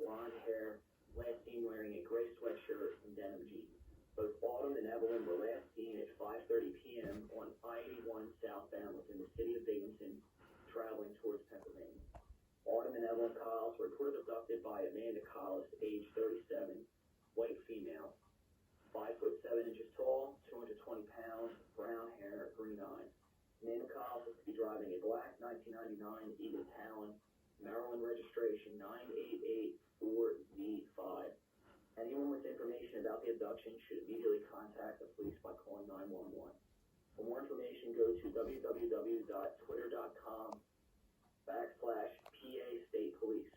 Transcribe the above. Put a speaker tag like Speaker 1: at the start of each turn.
Speaker 1: blonde hair, last seen wearing a gray sweatshirt and denim jeans. Both Autumn and Evelyn were last seen at 5:30 p.m. on I-81 southbound within the city of Binghamton, traveling towards Pennsylvania. Autumn and Evelyn Collis were reported abducted by Amanda Collis, age 37, white female, 5'7" tall, 220 pounds, brown hair, green eyes. Amanda Collis was to be driving a black 1999 Eagle Talon, Maryland registration 9884Z5. Anyone with information about the abduction should immediately contact the police by calling 911. For more information, go to www.twitter.com/PA State Police.